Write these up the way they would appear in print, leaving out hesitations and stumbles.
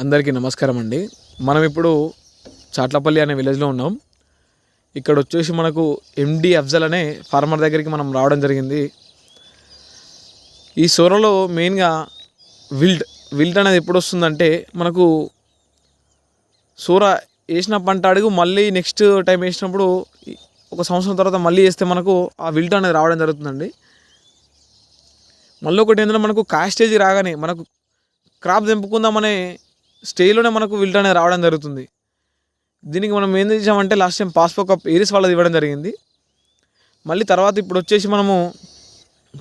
అందరికీ నమస్కారం అండి. మనం ఇప్పుడు చాట్లపల్లి అనే విలేజ్లో ఉన్నాం. ఇక్కడ వచ్చేసి మనకు ఎండి అఫ్జల్ అనే ఫార్మర్ దగ్గరికి మనం రావడం జరిగింది. ఈ సోరలో మెయిన్గా విల్ట్ అనేది ఎప్పుడు వస్తుందంటే మనకు సోర వేసిన పంట అడుగు మళ్ళీ నెక్స్ట్ టైం వేసినప్పుడు ఒక సంవత్సరం తర్వాత మళ్ళీ వేస్తే మనకు ఆ విల్ట్ అనేది రావడం జరుగుతుందండి. మళ్ళీ ఒకటి ఏంటంటే మనకు కాయ స్టేజ్ రాగానే మనకు క్రాప్ తెంపుకుందామనే స్టేజ్లోనే మనకు విల్ట్ అనేది రావడం జరుగుతుంది. దీనికి మనం ఏం చేసామంటే last time phospho cup Aries వాళ్ళది ఇవ్వడం జరిగింది. మళ్ళీ తర్వాత ఇప్పుడు వచ్చేసి మనము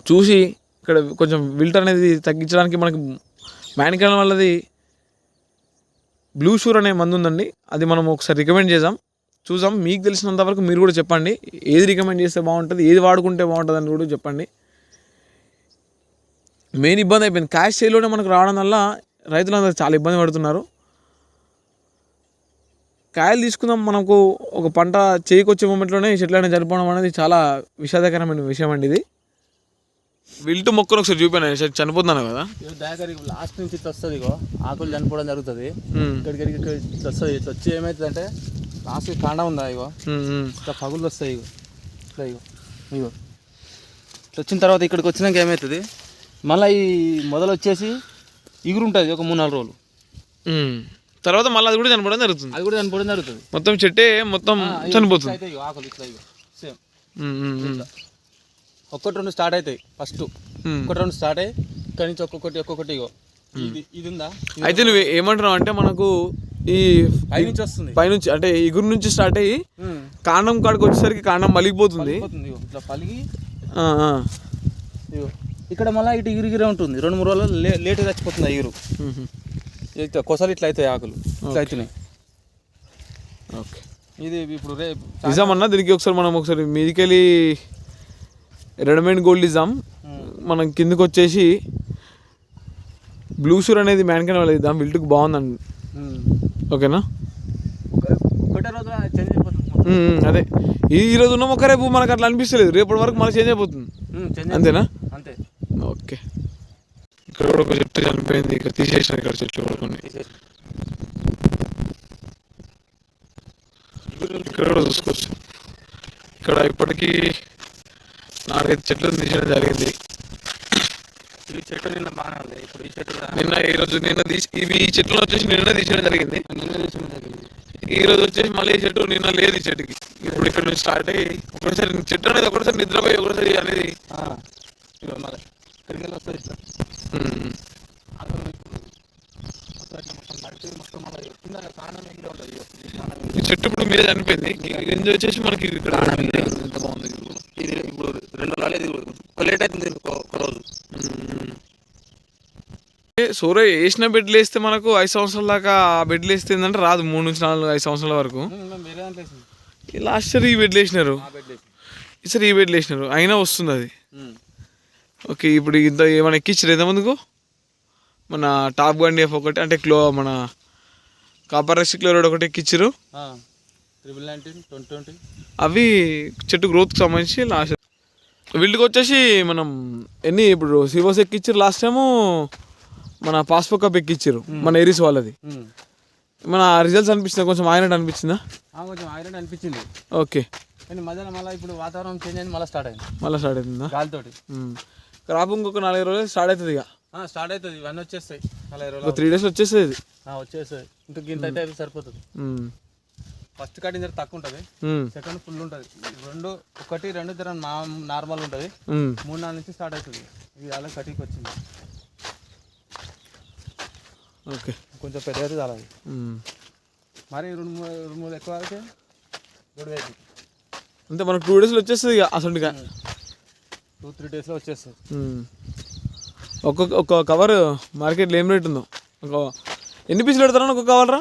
చూసి ఇక్కడ కొంచెం విల్ట్ అనేది తగ్గించడానికి మనకు మ్యానికల్ వాళ్ళది బ్లూ షూర్ అనే మందు ఉందండి. అది మనం ఒకసారి రికమెండ్ చూసాం. మీకు తెలిసినంత వరకు మీరు కూడా చెప్పండి, ఏది రికమెండ్ చేస్తే బాగుంటుంది, ఏది వాడుకుంటే బాగుంటుంది అని కూడా చెప్పండి. మెయిన్ ఇబ్బంది అయిపోయింది, క్యాష్ సేల్లోనే మనకు రావడం వల్ల రైతులందరూ చాలా ఇబ్బంది పడుతున్నారు. కాయలు తీసుకుందాం మనకు ఒక పంట చేయికొచ్చే మూమెంట్లోనే చెట్లనే చనిపోవడం అనేది చాలా విషాదకరమైన విషయం అండి. ఇది విల్టు మొక్కను ఒకసారి చూపాను, చనిపోతున్నాను కదా దగ్గర లాస్ట్ నుంచి ఇట్లా వస్తుంది, ఇగో ఆకులు చనిపోవడం జరుగుతుంది. ఇక్కడికి ఇట్లా వస్తుంది, ఇట్లా వచ్చి ఏమవుతుంది అంటే లాస్ట్ కాండం ఉందా, ఇగో ఇట్లా పగులు వస్తాయి. ఇట్లా ఇగో ఇట్లా వచ్చిన తర్వాత ఇక్కడికి వచ్చినాక ఏమవుతుంది, మళ్ళీ ఈ మొదలు వచ్చేసి ఇగురు ఉంటుంది ఒక 3-4 రోజులు తర్వాత మళ్ళీ అది కూడా చనిపోవడం జరుగుతుంది. మొత్తం చెట్టే మొత్తం చనిపోతుంది. ఆకులు ఇట్లా ఇగో సేమ్ ఒక్కటి రెండు స్టార్ట్ అవుతాయి. ఫస్ట్ ఒకటి రెండు స్టార్ట్ అయ్యి ఇక్కడి నుంచి ఒక్కొక్కటి ఇగో ఇది ఉందా. అయితే నువ్వు ఏమంటున్నావు అంటే మనకు ఈ పైనుంచి వస్తుంది, పైనుంచి అంటే ఇగురు నుంచి స్టార్ట్ అయ్యి కాండం కాడికి వచ్చేసరికి కాండం మలిగిపోతుంది. ఇట్లా పలిగి ఇగో ఇక్కడ మళ్ళీ ఇటు ఇగురిగిరే ఉంటుంది. 2-3 రోజులు లేట్గా చచ్చిపోతుంది ఇగురు. కొసలు ఇట్లా అవుతాయి, ఆకులు ఇట్లా అవుతున్నాయి. ఓకే, ఇది ఇప్పుడు నిజామన్నా దీనికి ఒకసారి మీదికెళ్ళి రెడీమేడ్ గోల్డ్ ఇద్దాం. మనం కిందకి వచ్చేసి బ్లూ షూర్ అనేది మ్యాన్కన్ వాళ్ళు ఇద్దాం, విల్టుకు బాగుందండి. ఓకేనా, ఒకటే రోజు చేంజ్ అయిపోతుంది. అదే ఈరోజు ఉన్న మొక్క రేపు మనకు అట్లా అనిపిస్తలేదు, రేపటి వరకు మళ్ళీ చేంజ్ అయిపోతుంది. అంతేనా? అంతే. ఓకే, ఇక్కడ కూడా ఒక చెట్టు చనిపోయింది, ఇక్కడ తీసేసిన ఇక్కడ చెట్లు కూడా కొన్ని. ఇక్కడ కూడా చూసుకోవచ్చు. ఇక్కడ ఇప్పటికీ 4-5 చెట్లు తీసేయడం జరిగింది. ఈ చెట్టు నిన్న బాగానే ఉంది. ఇప్పుడు ఈ చెట్టు ఇవి ఈ చెట్లు వచ్చేసి నిన్న తీసేయడం జరిగింది. ఈ రోజు వచ్చేసి మళ్ళీ ఈ చెట్టు నిన్న లేదు ఈ చెట్టుకి. ఇప్పుడు ఇక్కడ నుంచి స్టార్ట్ అయ్యి ఒకసారి చెట్టు అనేది ఒకసారి నిద్రపోయి ఒకసారి అనేది ఈ చెట్టు ఇప్పుడు మీద చనిపోయింది. ఇది వచ్చేసి మనకి ఇక్కడ ఎంత బాగుంది. ఇది ఇప్పుడు 2 రోజులు లేట్ అవుతుంది ఒక రోజు. సోర వేసిన బెడ్లు వేస్తే మనకు 5 సంవత్సరాల దాకా ఆ బెడ్లు వేస్తే ఏంటంటే రాదు. 3-4-5 సంవత్సరాల వరకు. లాస్ట్ ఇయర్ ఈ బెడ్లు వేసినారు, ఈసారి ఈ బెడ్లు వేసినారు, అయినా వస్తుంది అది. ఓకే, ఇప్పుడు ఇంత ఏమైనా ఎక్కించారు ఎంతమందికు? మన టాప్ గన్ DF ఒకటి అంటే మన కాపర్ రెసిక్లోరైడ్ ఒకటి ఎక్కించారు. 2019 అవి చెట్టు గ్రోత్కి సంబంధించి. లాస్ట్ వీళ్ళకి వచ్చేసి మనం ఇప్పుడు సివోస్ ఎక్కిచ్చారు. లాస్ట్ టైము మన పాస్పో కప్ ఎక్కిచ్చారు మన ఏరిస్ వాళ్ళది. మన రిజల్ట్స్ అనిపించిందా? కొంచెం ఆయినట్ అనిపించిందా? కొంచెం ఆయినట్ అనిపించింది. ఓకే, కానీ మధ్యాహ్నం మళ్ళీ ఇప్పుడు వాతావరణం చేంజ్ అయింది, మళ్ళీ స్టార్ట్ అయిందా గాలితోటి. క్రాప్ ఇంకొక 4 రోజులు స్టార్ట్ అవుతుంది. ఇక స్టార్ట్ అవుతుంది, ఇవన్నీ వచ్చేస్తాయి. 4 రోజులు 3 days వచ్చేస్తుంది. వచ్చేస్తాయి. ఇంకా గింత అయితే సరిపోతుంది. ఫస్ట్ కటింగ్ జర తక్కువ ఉంటుంది, సెకండ్ ఫుల్ ఉంటుంది. 1-2 జర నార్మల్ ఉంటుంది. 3-4 నుంచి స్టార్ట్ అవుతుంది. ఇది అలా కటింగ్ వచ్చింది. ఓకే, కొంచెం పెద్ద అయితే చాలా మరి 2-3 ఎక్కువ అయితే గొడవ అవుతుంది. అంతే, మనకు 2 days వచ్చేస్తుంది. ఇక అసలు 2-3 days వచ్చేస్తుంది. ఒక్క కవర్ మార్కెట్లో ఏం రేట్ ఉందో? ఎన్ని పీసులు పెడతారా ఒక కవర్?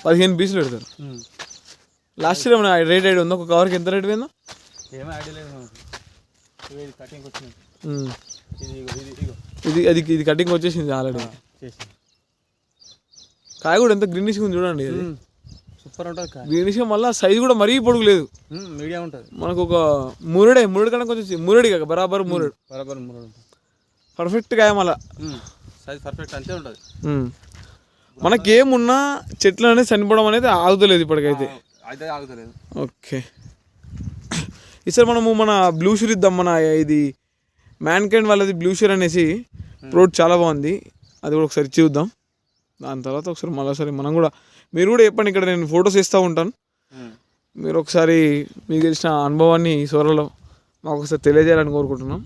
15 పీసులు పెడతారు. లాస్ట్ ఇయర్ ఏమైనా రేట్ ఐడియా ఉందో? ఒక కవర్కి ఎంత రేట్ పోయిందో? ఏమీ ఐడియా లేదు. కటింగ్ వచ్చింది. ఇది కటింగ్ వచ్చేసింది ఆల్రెడీ. కాయ కూడా ఎంత గ్రీనిష్ ఉంది చూడండి. అది సూపర్ ఉంటుంది. గ్రీనిష్ మళ్ళీ సైజ్ కూడా మరీ పొడుగు లేదు, మీడియం ఉంటుంది. మనకు ఒక మూరెడు కన్నా కొంచెం మూరెడు కాక బరాబర్ మూరెడు ఉంటుంది. పర్ఫెక్ట్ కాయ మళ్ళీ సైజ్ పర్ఫెక్ట్ అంతే ఉంటుంది. మనకేమున్నా చెట్లు అనేది చనిపోవడం అనేది ఆగుతలేదు ఇప్పటికైతే. అయితే ఆగుతలేదు. ఓకే, ఈసారి మనము మన బ్లూ షూర్ ఇద్దాం. మన ఇది మ్యాన్ కైండ్ వాళ్ళది బ్లూ షూర్ అనేసి ప్రోడక్ట్ చాలా బాగుంది, అది కూడా ఒకసారి చూద్దాం. దాని తర్వాత ఒకసారి మరోసారి మనం కూడా, మీరు కూడా చెప్పండి, ఇక్కడ నేను ఫొటోస్ ఇస్తూ ఉంటాను. మీరు ఒకసారి మీకు తెలిసిన అనుభవాన్ని ఈ సోరలో మాకు ఒకసారి తెలియజేయాలని కోరుకుంటున్నాం.